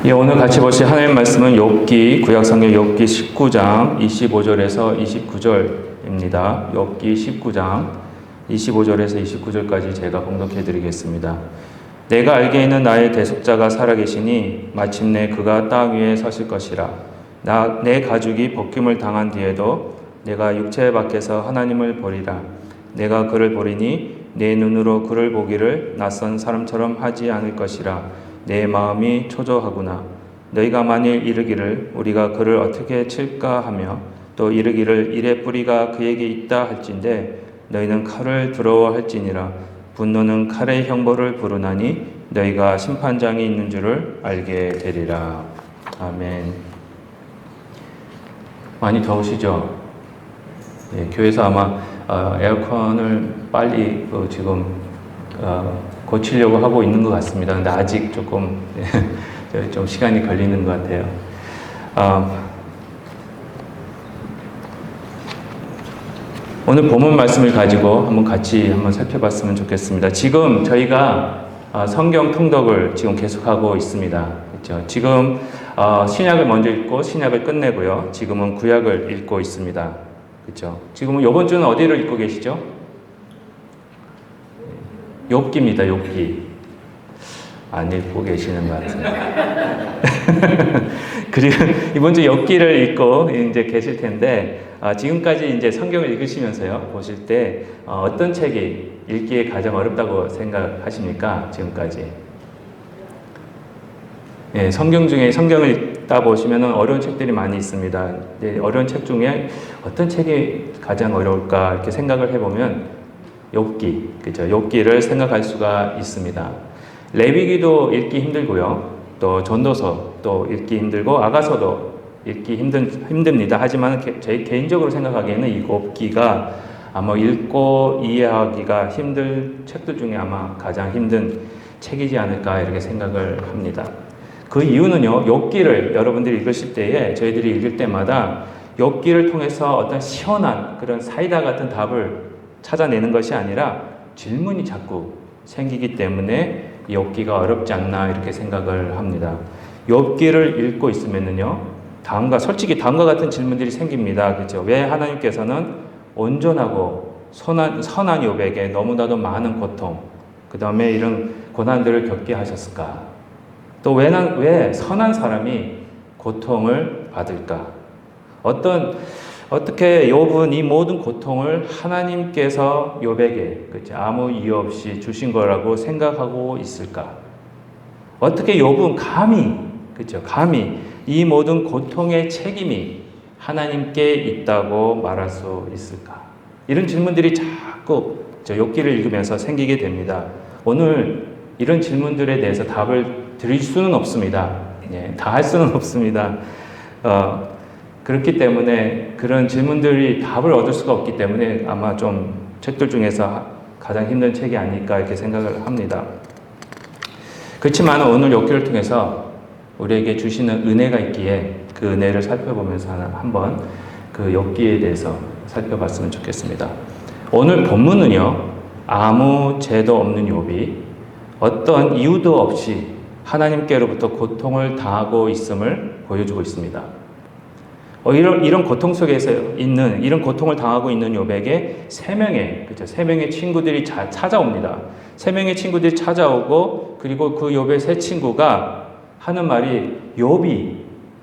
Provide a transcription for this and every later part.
예, 오늘 같이 보실 하나님 말씀은 욥기, 구약성경 욥기 19장 25절에서 29절입니다. 욥기 19장 25절에서 29절까지 제가 봉독해 드리겠습니다. 내가 알기에는 나의 대속자가 살아계시니 마침내 그가 땅 위에 서실 것이라. 내 가죽이 벗김을 당한 뒤에도 내가 육체 밖에서 하나님을 보리라. 내가 그를 보리니 내 눈으로 그를 보기를 낯선 사람처럼 하지 않을 것이라. 내 마음이 초조하구나. 너희가 만일 이르기를 우리가 그를 어떻게 칠까 하며 또 이르기를 이래 뿌리가 그에게 있다 할진대 너희는 칼을 두려워할지니라. 분노는 칼의 형벌을 부르나니 너희가 심판장이 있는 줄을 알게 되리라. 아멘. 많이 더우시죠? 예, 교회에서 아마 에어컨을 빨리 지금 고치려고 하고 있는 것 같습니다. 근데 아직 조금 좀 시간이 걸리는 것 같아요. 오늘 본문 말씀을 가지고 같이 살펴봤으면 좋겠습니다. 지금 저희가 성경 통독을 지금 계속하고 있습니다. 그렇죠? 지금 신약을 먼저 읽고 신약을 끝내고요. 지금은 구약을 읽고 있습니다. 그렇죠? 지금은 이번 주는 어디를 읽고 계시죠? 욥기입니다. 욥기. 안 읽고 계시는 것 같은데. 그리고 이번 주 욥기를 읽고 이제 계실 텐데 지금까지 이제 성경을 읽으시면서요 보실 때 어떤 책이 읽기에 가장 어렵다고 생각하십니까? 지금까지. 예, 성경 중에 성경을 읽다 보시면은 어려운 책들이 많이 있습니다. 네, 어려운 책 중에 어떤 책이 가장 어려울까 이렇게 생각을 해보면 욥기, 그죠? 욥기를 생각할 수가 있습니다. 레위기도 읽기 힘들고요. 또 전도서 또 읽기 힘들고 아가서도 읽기 힘듭니다. 하지만 제 개인적으로 생각하기에는 이 욥기가 아마 읽고 이해하기가 힘들 책들 중에 아마 가장 힘든 책이지 않을까 이렇게 생각을 합니다. 그 이유는요. 욥기를 여러분들이 읽으실 때에 저희들이 읽을 때마다 욥기를 통해서 어떤 시원한 그런 사이다 같은 답을 찾아내는 것이 아니라 질문이 자꾸 생기기 때문에 욥기가 어렵지 않나 이렇게 생각을 합니다. 욥기를 읽고 있으면은요, 솔직히 다음과 같은 질문들이 생깁니다. 그렇죠? 왜 하나님께서는 온전하고 선한 욥에게 너무나도 많은 고통, 그 다음에 이런 고난들을 겪게 하셨을까? 또 왜 선한 사람이 고통을 받을까? 어떻게 욥은 이 모든 고통을 하나님께서 욥에게 그렇죠? 아무 이유 없이 주신 거라고 생각하고 있을까? 어떻게 욥은 감히 이 모든 고통의 책임이 하나님께 있다고 말할 수 있을까? 이런 질문들이 자꾸 욥기를 읽으면서 생기게 됩니다. 오늘 이런 질문들에 대해서 답을 드릴 수는 없습니다. 예, 다 할 수는 없습니다. 그렇기 때문에 그런 질문들이 답을 얻을 수가 없기 때문에 아마 좀 책들 중에서 가장 힘든 책이 아닐까 이렇게 생각을 합니다. 그렇지만 오늘 욥기를 통해서 우리에게 주시는 은혜가 있기에 그 은혜를 살펴보면서 한번 그 욥기에 대해서 살펴봤으면 좋겠습니다. 오늘 본문은요. 아무 죄도 없는 욥이 어떤 이유도 없이 하나님께로부터 고통을 당하고 있음을 보여주고 있습니다. 이런 고통 속에서 이런 고통을 당하고 있는 욥에게 세 명의 친구들이 찾아옵니다. 세 명의 친구들이 찾아오고, 그리고 그 욥의 세 친구가 하는 말이 욥이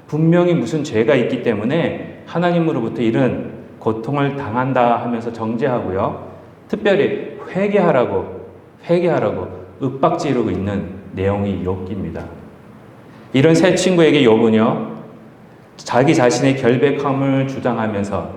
분명히 무슨 죄가 있기 때문에 하나님으로부터 이런 고통을 당한다 하면서 정죄하고요. 특별히 회개하라고 윽박지르고 있는 내용이 욥기입니다. 이런 세 친구에게 욥은요. 자기 자신의 결백함을 주장하면서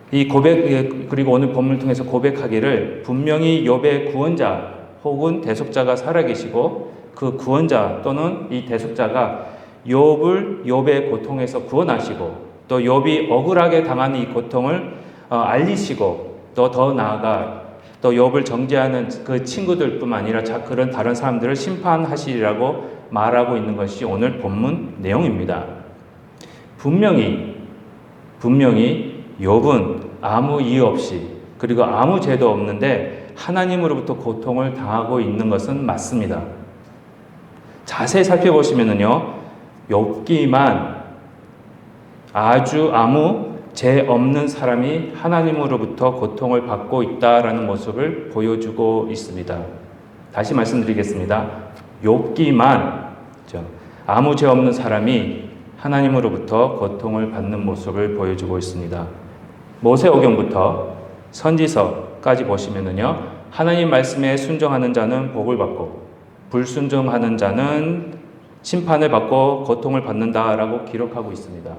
그리고 오늘 본문을 통해서 고백하기를 분명히 욥의 구원자 혹은 대속자가 살아계시고 그 구원자 또는 이 대속자가 욥의 고통에서 구원하시고 또 욥이 억울하게 당하는 이 고통을 알리시고 또 더 나아가 또 욥을 정죄하는 그 친구들뿐만 아니라 그런 다른 사람들을 심판하시리라고 말하고 있는 것이 오늘 본문 내용입니다. 분명히 욥은 아무 이유 없이 그리고 아무 죄도 없는데 하나님으로부터 고통을 당하고 있는 것은 맞습니다. 자세히 살펴보시면은요, 욥기만 아주 아무 죄 없는 사람이 하나님으로부터 고통을 받고 있다라는 모습을 보여주고 있습니다. 다시 말씀드리겠습니다. 욥기만 아무 죄 없는 사람이 하나님으로부터 고통을 받는 모습을 보여주고 있습니다. 모세오경부터 선지서까지 보시면은요, 하나님 말씀에 순종하는 자는 복을 받고 불순종하는 자는 심판을 받고 고통을 받는다라고 기록하고 있습니다.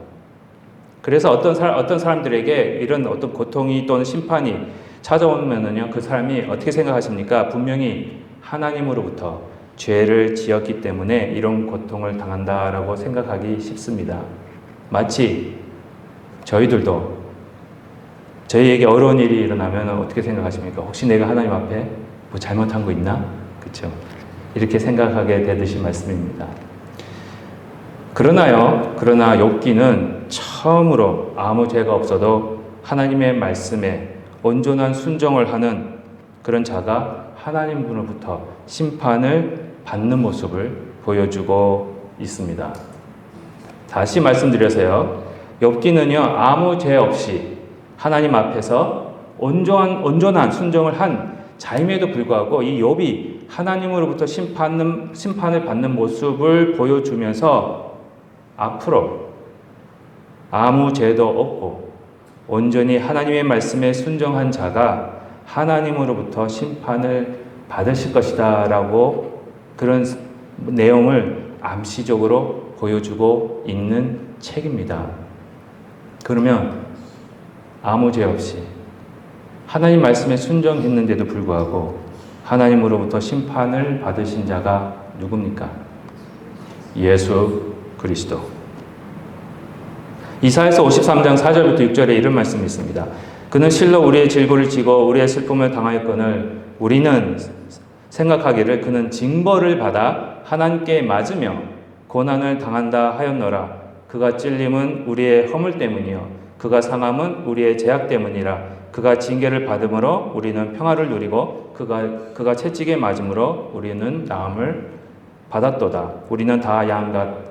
그래서 어떤 사람들에게 이런 어떤 고통이 또는 심판이 찾아오면은요, 그 사람이 어떻게 생각하십니까? 분명히 하나님으로부터 죄를 지었기 때문에 이런 고통을 당한다라고 생각하기 쉽습니다. 마치 저희들도 저희에게 어려운 일이 일어나면 어떻게 생각하십니까? 혹시 내가 하나님 앞에 뭐 잘못한 거 있나? 그렇죠? 이렇게 생각하게 되듯이 말씀입니다. 그러나 욥기는 처음으로 아무 죄가 없어도 하나님의 말씀에 온전한 순종을 하는 그런 자가 하나님으로부터 심판을 받는 모습을 보여주고 있습니다. 다시 말씀드려서요, 욥기는요, 아무 죄 없이 하나님 앞에서 온전한 순종을 한 자임에도 불구하고 이 욥이 하나님으로부터 심판을 받는 모습을 보여주면서 앞으로 아무 죄도 없고 온전히 하나님의 말씀에 순종한 자가 하나님으로부터 심판을 받으실 것이다 라고 그런 내용을 암시적으로 보여주고 있는 책입니다. 그러면 아무 죄 없이 하나님 말씀에 순종했는데도 불구하고 하나님으로부터 심판을 받으신 자가 누굽니까? 예수 그리스도. 이사야서 53장 4절부터 6절에 이런 말씀이 있습니다. 그는 실로 우리의 질고를 지고 우리의 슬픔을 당하였거늘 우리는 생각하기를 그는 징벌을 받아 하나님께 맞으며 고난을 당한다 하였노라. 그가 찔림은 우리의 허물 때문이요 그가 상함은 우리의 죄악 때문이라. 그가 징계를 받음으로 우리는 평화를 누리고 그가 채찍에 맞음으로 우리는 나음을 받았도다. 우리는 다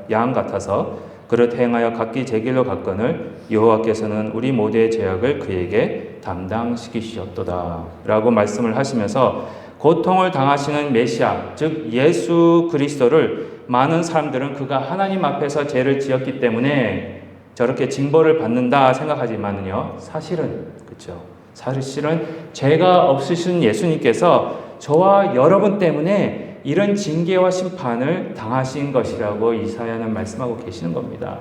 양 같아서 그릇 행하여 각기 제 길로 갔거늘 여호와께서는 우리 모두의 죄악을 그에게 담당시키셨도다 라고 말씀을 하시면서 고통을 당하시는 메시아, 즉 예수 그리스도를 많은 사람들은 그가 하나님 앞에서 죄를 지었기 때문에 저렇게 징벌을 받는다 생각하지만요, 사실은 죄가 없으신 예수님께서 저와 여러분 때문에 이런 징계와 심판을 당하신 것이라고 이사야는 말씀하고 계시는 겁니다.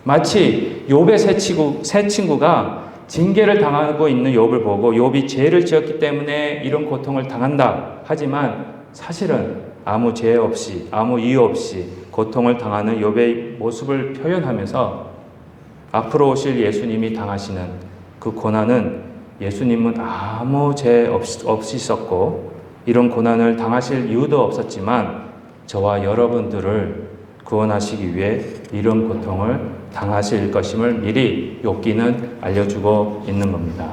마치 욥의 세 친구가 징계를 당하고 있는 욥을 보고 욥이 죄를 지었기 때문에 이런 고통을 당한다 하지만 사실은 아무 죄 없이 아무 이유 없이 고통을 당하는 욥의 모습을 표현하면서 앞으로 오실 예수님이 당하시는 그 고난은 예수님은 아무 죄 없이 있었고 이런 고난을 당하실 이유도 없었지만 저와 여러분들을 구원하시기 위해 이런 고통을 당하실 것임을 미리 욥기는 알려주고 있는 겁니다.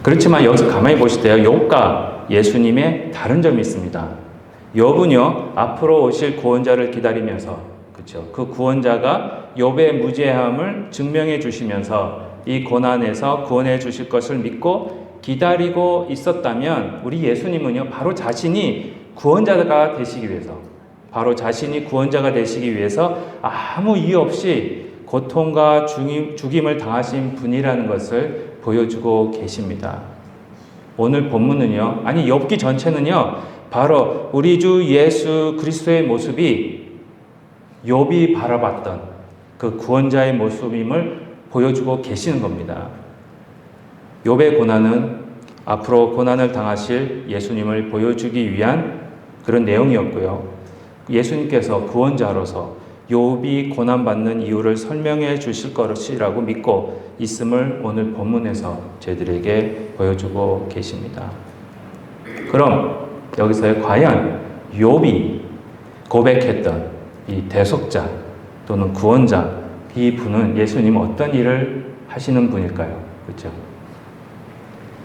그렇지만 여기서 가만히 보실 때요, 욥과 예수님의 다른 점이 있습니다. 욥은요, 앞으로 오실 구원자를 기다리면서 그 구원자가 욥의 무죄함을 증명해 주시면서 이 고난에서 구원해 주실 것을 믿고 기다리고 있었다면 우리 예수님은요, 바로 자신이 구원자가 되시기 위해서 아무 이유 없이 고통과 죽임을 당하신 분이라는 것을 보여주고 계십니다. 오늘 본문은요, 욥기 전체는요, 바로 우리 주 예수 그리스도의 모습이 욥이 바라봤던 그 구원자의 모습임을 보여주고 계시는 겁니다. 욥의 고난은 앞으로 고난을 당하실 예수님을 보여주기 위한 그런 내용이었고요. 예수님께서 구원자로서 욥이 고난받는 이유를 설명해 주실 것이라고 믿고 있음을 오늘 본문에서 저희들에게 보여주고 계십니다. 그럼 여기서 과연 욥이 고백했던 이 대속자 또는 구원자, 이 분은 예수님은 어떤 일을 하시는 분일까요? 그렇죠?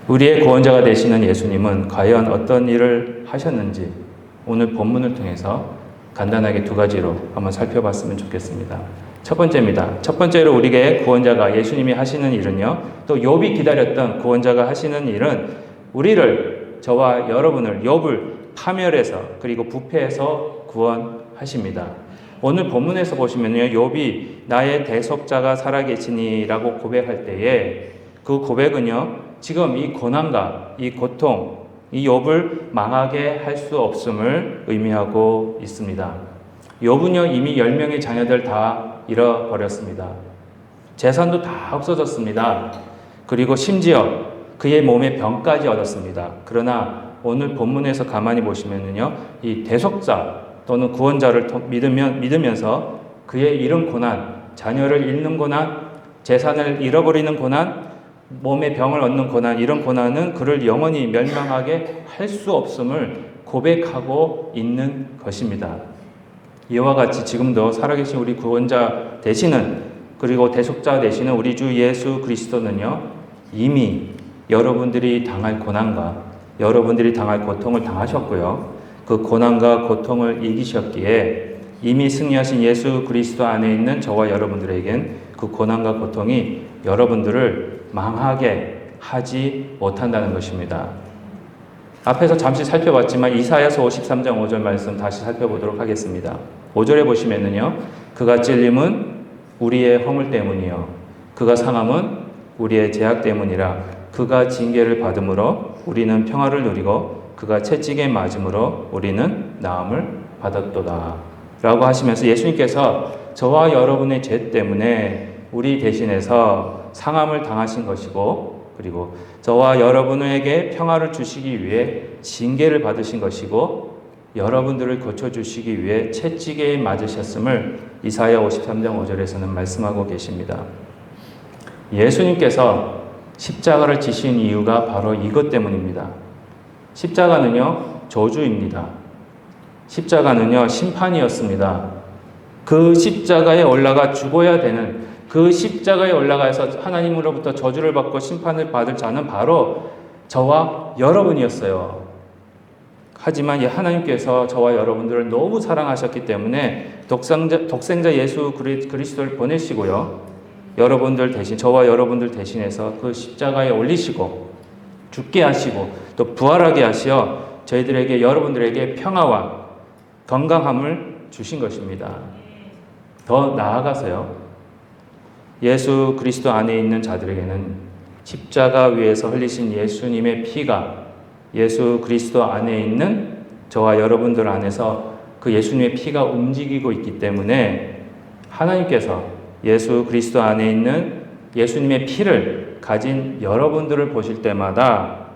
우리의 구원자가 되시는 예수님은 과연 어떤 일을 하셨는지 오늘 본문을 통해서 간단하게 두 가지로 한번 살펴봤으면 좋겠습니다. 첫 번째입니다. 첫 번째로 우리에게 구원자가 예수님이 하시는 일은요, 또 욥이 기다렸던 구원자가 하시는 일은 우리를, 저와 여러분을, 욥을 파멸해서 그리고 부패해서 구원하십니다. 오늘 본문에서 보시면요, 욥이 나의 대속자가 살아계시니라고 고백할 때에 그 고백은요, 지금 이 고난과 이 고통, 이 욥을 망하게 할 수 없음을 의미하고 있습니다. 욥은요, 이미 10명의 자녀들 다 잃어버렸습니다. 재산도 다 없어졌습니다. 그리고 심지어 그의 몸에 병까지 얻었습니다. 그러나 오늘 본문에서 가만히 보시면요, 이 대속자 또는 구원자를 믿으면서 그의 이런 고난, 자녀를 잃는 고난, 재산을 잃어버리는 고난, 몸에 병을 얻는 고난, 이런 고난은 그를 영원히 멸망하게 할 수 없음을 고백하고 있는 것입니다. 이와 같이 지금도 살아계신 우리 구원자 되시는, 그리고 대속자 되시는 우리 주 예수 그리스도는요, 이미 여러분들이 당할 고난과 여러분들이 당할 고통을 당하셨고요, 그 고난과 고통을 이기셨기에 이미 승리하신 예수 그리스도 안에 있는 저와 여러분들에겐 그 고난과 고통이 여러분들을 망하게 하지 못한다는 것입니다. 앞에서 잠시 살펴봤지만 이사야서 53장 5절 말씀 다시 살펴보도록 하겠습니다. 5절에 보시면은요, 그가 찔림은 우리의 허물 때문이요, 그가 상함은 우리의 죄악 때문이라. 그가 징계를 받음으로 우리는 평화를 누리고 그가 채찍에 맞음으로 우리는 나음을 받았도다 라고 하시면서 예수님께서 저와 여러분의 죄 때문에 우리 대신해서 상함을 당하신 것이고, 그리고 저와 여러분에게 평화를 주시기 위해 징계를 받으신 것이고, 여러분들을 고쳐주시기 위해 채찍에 맞으셨음을 이사야 53장 5절에서는 말씀하고 계십니다. 예수님께서 십자가를 지신 이유가 바로 이것 때문입니다. 십자가는요, 저주입니다. 십자가는요, 심판이었습니다. 그 십자가에 올라가 죽어야 되는, 그 십자가에 올라가서 하나님으로부터 저주를 받고 심판을 받을 자는 바로 저와 여러분이었어요. 하지만 하나님께서 저와 여러분들을 너무 사랑하셨기 때문에 독생자 예수 그리스도를 보내시고요, 여러분들 대신, 저와 여러분들 대신해서 그 십자가에 올리시고 죽게 하시고 또 부활하게 하시어 저희들에게, 여러분들에게 평화와 건강함을 주신 것입니다. 더 나아가서요, 예수 그리스도 안에 있는 자들에게는 십자가 위에서 흘리신 예수님의 피가 예수 그리스도 안에 있는 저와 여러분들 안에서 그 예수님의 피가 움직이고 있기 때문에 하나님께서 예수 그리스도 안에 있는 예수님의 피를 가진 여러분들을 보실 때마다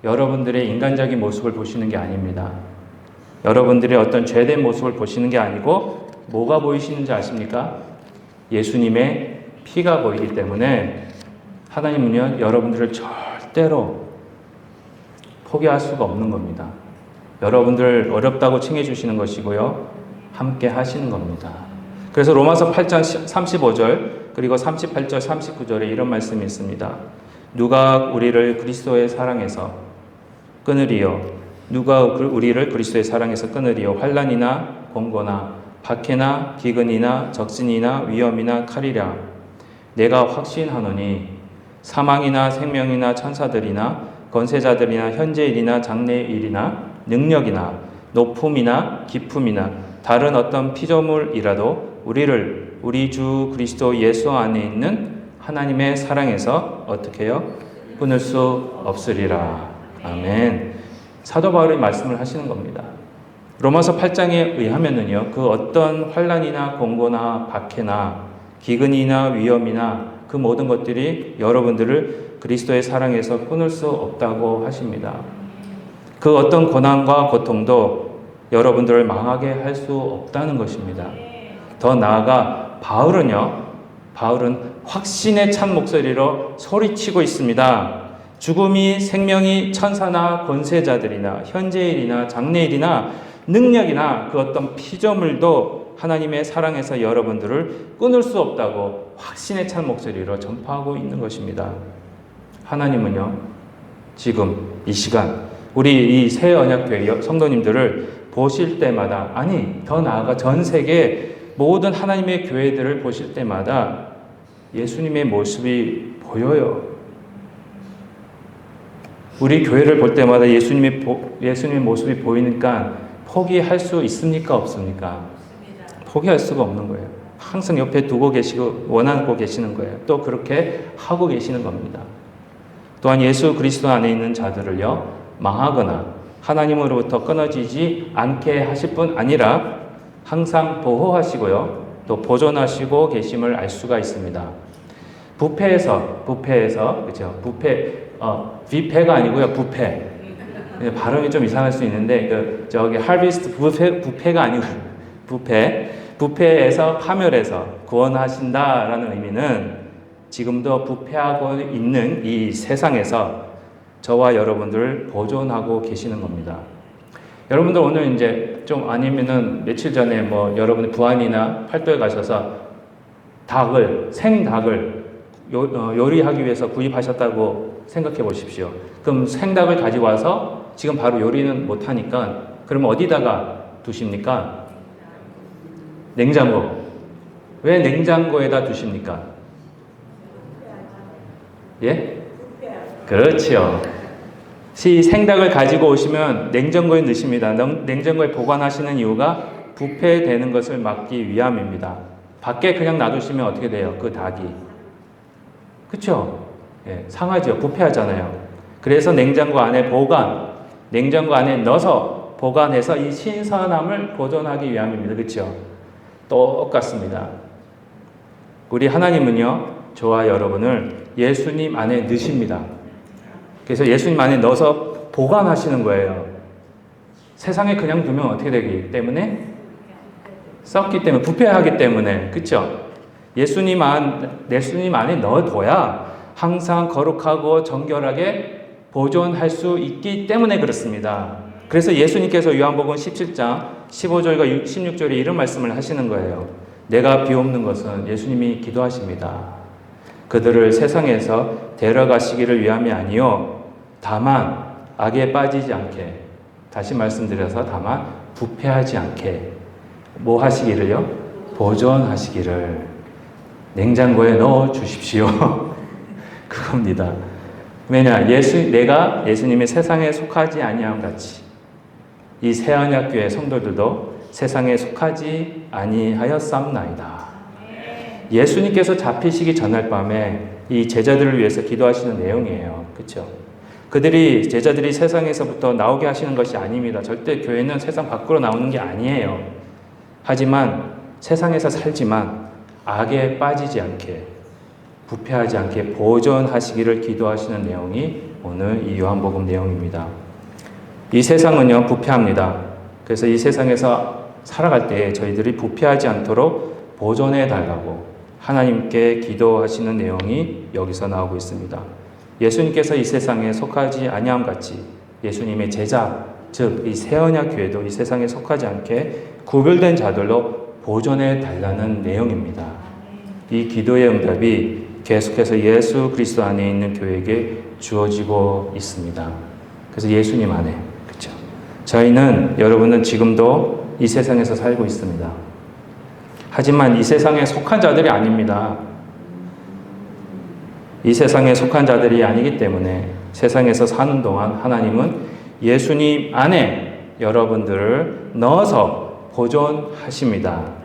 여러분들의 인간적인 모습을 보시는 게 아닙니다. 여러분들의 어떤 죄된 모습을 보시는 게 아니고 뭐가 보이시는지 아십니까? 예수님의 피가 보이기 때문에 하나님은요, 여러분들을 절대로 포기할 수가 없는 겁니다. 여러분들 어렵다고 칭해주시는 것이고요, 함께 하시는 겁니다. 그래서 로마서 8장 35절 그리고 38절 39절에 이런 말씀이 있습니다. 누가 우리를 그리스도의 사랑에서 끊으리요, 누가 우리를 그리스도의 사랑에서 끊으리요, 환난이나 공고나 박해나 기근이나 적신이나 위험이나 칼이랴. 내가 확신하노니 사망이나 생명이나 천사들이나 권세자들이나 현재일이나 장래일이나 능력이나 높음이나 깊음이나 다른 어떤 피조물이라도 우리를 우리 주 그리스도 예수 안에 있는 하나님의 사랑에서 어떻게 해요? 끊을 수 없으리라. 아멘. 사도 바울이 말씀을 하시는 겁니다. 로마서 8장에 의하면은요, 그 어떤 환난이나 공고나 박해나 기근이나 위험이나 그 모든 것들이 여러분들을 그리스도의 사랑에서 끊을 수 없다고 하십니다. 그 어떤 고난과 고통도 여러분들을 망하게 할 수 없다는 것입니다. 더 나아가 바울은 확신에 찬 목소리로 소리치고 있습니다. 죽음이, 생명이, 천사나 권세자들이나 현재일이나 장래일이나 능력이나 그 어떤 피조물도 하나님의 사랑에서 여러분들을 끊을 수 없다고 확신에 찬 목소리로 전파하고 있는 것입니다. 하나님은요, 지금 이 시간 우리 이 새 언약교회 성도님들을 보실 때마다, 아니 더 나아가 전 세계 모든 하나님의 교회들을 보실 때마다 예수님의 모습이 보여요. 우리 교회를 볼 때마다 예수님의 모습이 보이니까 포기할 수 있습니까? 없습니까? 포기할 수가 없는 거예요. 항상 옆에 두고 계시고 원하고 계시는 거예요. 또 그렇게 하고 계시는 겁니다. 또한 예수 그리스도 안에 있는 자들을요, 망하거나 하나님으로부터 끊어지지 않게 하실 뿐 아니라 항상 보호하시고요, 또 보존하시고 계심을 알 수가 있습니다. 부패에서 그죠? 뷔페가 아니고요, 부패. 발음이 좀 이상할 수 있는데 저기 하비스트 부패가 아니고 부패에서 파멸해서 구원하신다라는 의미는 지금도 부패하고 있는 이 세상에서 저와 여러분들을 보존하고 계시는 겁니다. 여러분들 오늘 이제 좀 아니면은 며칠 전에 뭐 여러분이 부안이나 팔도에 가셔서 생닭을 요리하기 위해서 구입하셨다고 생각해 보십시오. 그럼 생닭을 가지고 와서 지금 바로 요리는 못 하니까 그럼 어디다가 두십니까? 냉장고. 왜 냉장고에다 두십니까? 예? 그렇죠. 생닭을 가지고 오시면 냉장고에 넣으십니다. 냉장고에 보관하시는 이유가 부패되는 것을 막기 위함입니다. 밖에 그냥 놔두시면 어떻게 돼요? 그 닭이. 그렇죠? 예, 상하죠. 부패하잖아요. 그래서 냉장고 안에 넣어서 보관해서 이 신선함을 보존하기 위함입니다. 그렇죠? 똑같습니다. 우리 하나님은요, 저와 여러분을 예수님 안에 넣으십니다. 그래서 예수님 안에 넣어서 보관하시는 거예요. 세상에 그냥 두면 어떻게 되기 때문에? 썩기 때문에, 부패하기 때문에. 그렇죠? 예수님 안에 넣어둬야 항상 거룩하고 정결하게 보존할 수 있기 때문에 그렇습니다. 그래서 예수님께서 요한복음 17장 15절과 16절에 이런 말씀을 하시는 거예요. 내가 비옵는 것은 예수님이 기도하십니다. 그들을 세상에서 데려가시기를 위함이 아니요 다만 악에 빠지지 않게, 다시 말씀드려서 다만 부패하지 않게 뭐 하시기를요? 보존하시기를 냉장고에 넣어 주십시오. 그겁니다. 왜냐? 내가 예수님의 세상에 속하지 아니함 같이 이 새언약교회 성도들도 세상에 속하지 아니하였사옵나이다. 예수님께서 잡히시기 전날 밤에 이 제자들을 위해서 기도하시는 내용이에요. 그렇죠? 제자들이 세상에서부터 나오게 하시는 것이 아닙니다. 절대 교회는 세상 밖으로 나오는 게 아니에요. 하지만 세상에서 살지만 악에 빠지지 않게, 부패하지 않게 보존하시기를 기도하시는 내용이 오늘 이 요한복음 내용입니다. 이 세상은요, 부패합니다. 그래서 이 세상에서 살아갈 때 저희들이 부패하지 않도록 보존해 달라고 하나님께 기도하시는 내용이 여기서 나오고 있습니다. 예수님께서 이 세상에 속하지 아니함 같이 예수님의 제자, 즉 이 새언약 교회도 이 세상에 속하지 않게 구별된 자들로 보존해 달라는 내용입니다. 이 기도의 응답이 계속해서 예수 그리스도 안에 있는 교회에게 주어지고 있습니다. 그래서 예수님 안에, 그렇죠? 여러분은 지금도 이 세상에서 살고 있습니다. 하지만 이 세상에 속한 자들이 아닙니다. 이 세상에 속한 자들이 아니기 때문에 세상에서 사는 동안 하나님은 예수님 안에 여러분들을 넣어서 보존하십니다.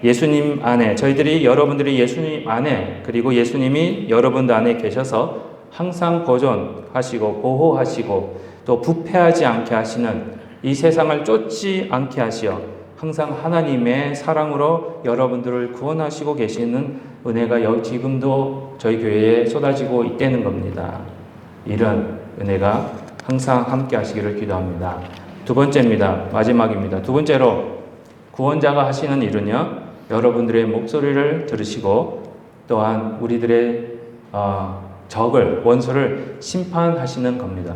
예수님 안에, 여러분들이 예수님 안에, 그리고 예수님이 여러분들 안에 계셔서 항상 보존하시고 보호하시고 또 부패하지 않게 하시는, 이 세상을 쫓지 않게 하시어 항상 하나님의 사랑으로 여러분들을 구원하시고 계시는 은혜가 지금도 저희 교회에 쏟아지고 있다는 겁니다. 이런 은혜가 항상 함께 하시기를 기도합니다. 두 번째입니다. 마지막입니다. 두 번째로 구원자가 하시는 일은요, 여러분들의 목소리를 들으시고 또한 우리들의 원수를 심판하시는 겁니다.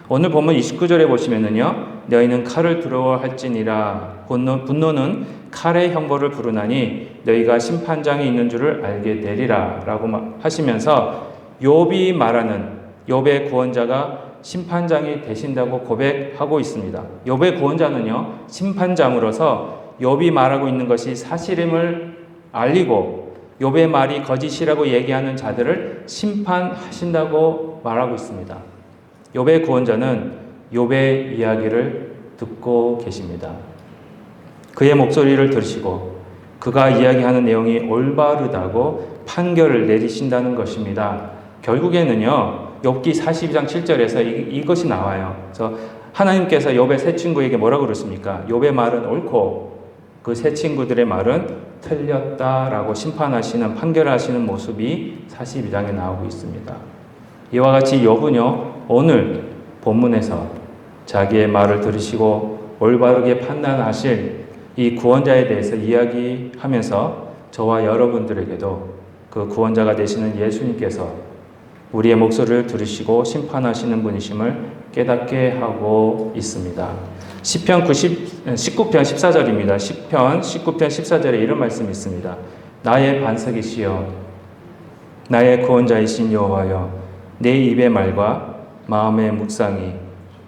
오늘 보면 29절에 보시면은요, 너희는 칼을 두려워할지니라 분노는 칼의 형벌을 부르나니 너희가 심판장이 있는 줄을 알게 되리라 라고 하시면서 욥이 말하는, 욥의 구원자가 심판장이 되신다고 고백하고 있습니다. 욥의 구원자는요, 심판장으로서 욥이 말하고 있는 것이 사실임을 알리고 욥의 말이 거짓이라고 얘기하는 자들을 심판하신다고 말하고 있습니다. 욥의 구원자는 욥의 이야기를 듣고 계십니다. 그의 목소리를 들으시고 그가 이야기하는 내용이 올바르다고 판결을 내리신다는 것입니다. 결국에는요, 욥기 42장 7절에서 이것이 나와요. 그래서 하나님께서 욥의 세 친구에게 뭐라고 그랬습니까? 욥의 말은 옳고 그 세 친구들의 말은 틀렸다라고 심판하시는, 판결하시는 모습이 42장에 나오고 있습니다. 이와 같이 욥은요, 오늘 본문에서 자기의 말을 들으시고 올바르게 판단하실 이 구원자에 대해서 이야기하면서 저와 여러분들에게도 그 구원자가 되시는 예수님께서 우리의 목소리를 들으시고 심판하시는 분이심을 깨닫게 하고 있습니다. 시편 19편 14절입니다. 시편 19편 14절에 이런 말씀이 있습니다. 나의 반석이시여 나의 구원자이신 여호와여 내 입의 말과 마음의 묵상이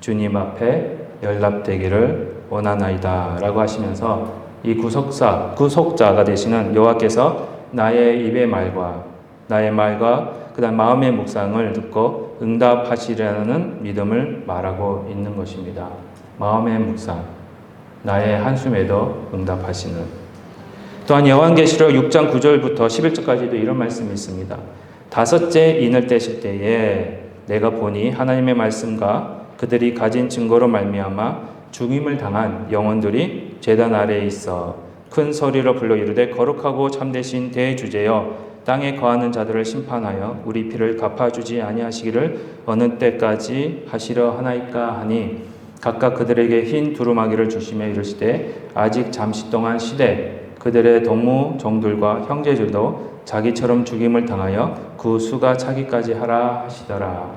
주님 앞에 연락되기를 원하나이다 라고 하시면서 이 구속자가 되시는 여호와께서 나의 입의 말과 나의 말과 그다음 마음의 묵상을 듣고 응답하시려는 믿음을 말하고 있는 것입니다. 마음의 묵상, 나의 한숨에도 응답하시는. 또한 요한계시록 6장 9절부터 11절까지도 이런 말씀이 있습니다. 다섯째 인을 떼실 때에 내가 보니 하나님의 말씀과 그들이 가진 증거로 말미암아 죽임을 당한 영혼들이 제단 아래에 있어 큰 소리로 불러 이르되 거룩하고 참되신 대주제여 땅에 거하는 자들을 심판하여 우리 피를 갚아주지 아니하시기를 어느 때까지 하시려 하나이까 하니 각각 그들에게 흰 두루마기를 주시며 이르시되 아직 잠시 동안 쉬되 그들의 동무 종들과 형제들도 자기처럼 죽임을 당하여 그 수가 차기까지 하라 하시더라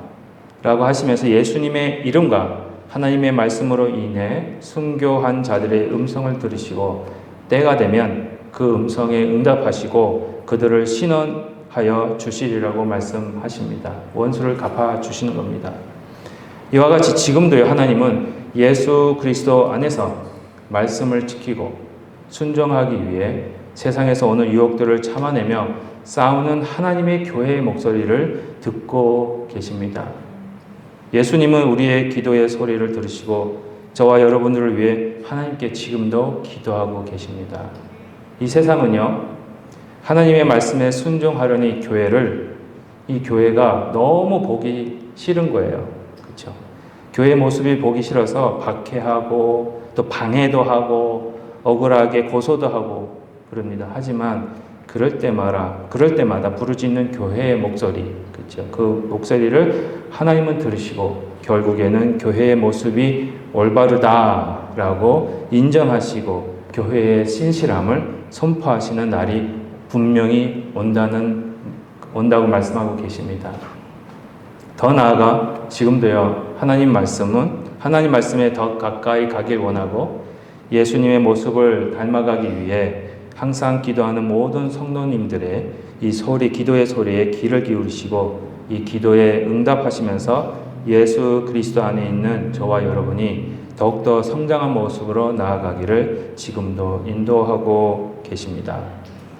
라고 하시면서 예수님의 이름과 하나님의 말씀으로 인해 순교한 자들의 음성을 들으시고 때가 되면 그 음성에 응답하시고 그들을 신원하여 주시리라고 말씀하십니다. 원수를 갚아주시는 겁니다. 이와 같이 지금도요, 하나님은 예수 그리스도 안에서 말씀을 지키고 순종하기 위해 세상에서 오는 유혹들을 참아내며 싸우는 하나님의 교회의 목소리를 듣고 계십니다. 예수님은 우리의 기도의 소리를 들으시고 저와 여러분들을 위해 하나님께 지금도 기도하고 계십니다. 이 세상은요, 하나님의 말씀에 순종하려는 이 교회가 너무 보기 싫은 거예요. 그렇죠? 교회 모습이 보기 싫어서 박해하고 또 방해도 하고 억울하게 고소도 하고 그럽니다. 하지만 그럴 때마다 부르짖는 교회의 목소리, 그렇죠? 그 목소리를 하나님은 들으시고 결국에는 교회의 모습이 올바르다라고 인정하시고 교회의 신실함을 선포하시는 날이 분명히 온다고 말씀하고 계십니다. 더 나아가 지금도요, 하나님 말씀에 더 가까이 가길 원하고 예수님의 모습을 닮아가기 위해 항상 기도하는 모든 성도님들의 이 기도의 소리에 귀를 기울이시고 이 기도에 응답하시면서 예수 그리스도 안에 있는 저와 여러분이 더욱더 성장한 모습으로 나아가기를 지금도 인도하고 계십니다.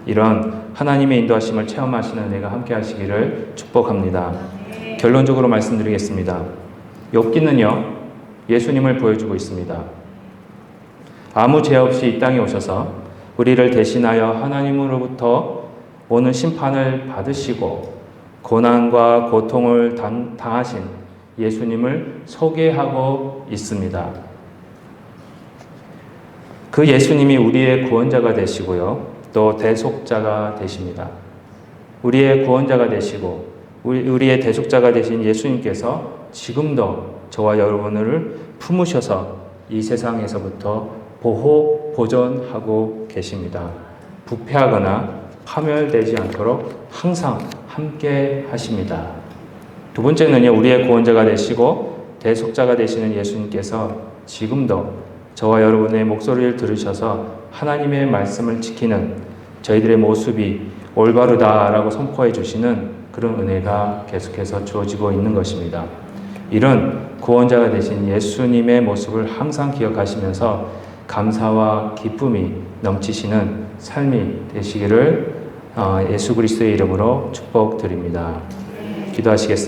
이런 하나님의 인도하심을 체험하시는 은혜가 함께 하시기를 축복합니다. 결론적으로 말씀드리겠습니다. 욥기는요, 예수님을 보여주고 있습니다. 아무 죄 없이 이 땅에 오셔서 우리를 대신하여 하나님으로부터 오는 심판을 받으시고 고난과 고통을 당하신 예수님을 소개하고 있습니다. 그 예수님이 우리의 구원자가 되시고요, 또 대속자가 되십니다. 우리의 구원자가 되시고 우리의 대속자가 되신 예수님께서 지금도 저와 여러분을 품으셔서 이 세상에서부터 보호, 보존하고 계십니다. 부패하거나 파멸되지 않도록 항상 함께 하십니다. 두 번째는요, 우리의 구원자가 되시고 대속자가 되시는 예수님께서 지금도 저와 여러분의 목소리를 들으셔서 하나님의 말씀을 지키는 저희들의 모습이 올바르다라고 선포해 주시는 그런 은혜가 계속해서 주어지고 있는 것입니다. 이런 구원자가 되신 예수님의 모습을 항상 기억하시면서 감사와 기쁨이 넘치시는 삶이 되시기를 예수 그리스도의 이름으로 축복드립니다. 기도하시겠습니다.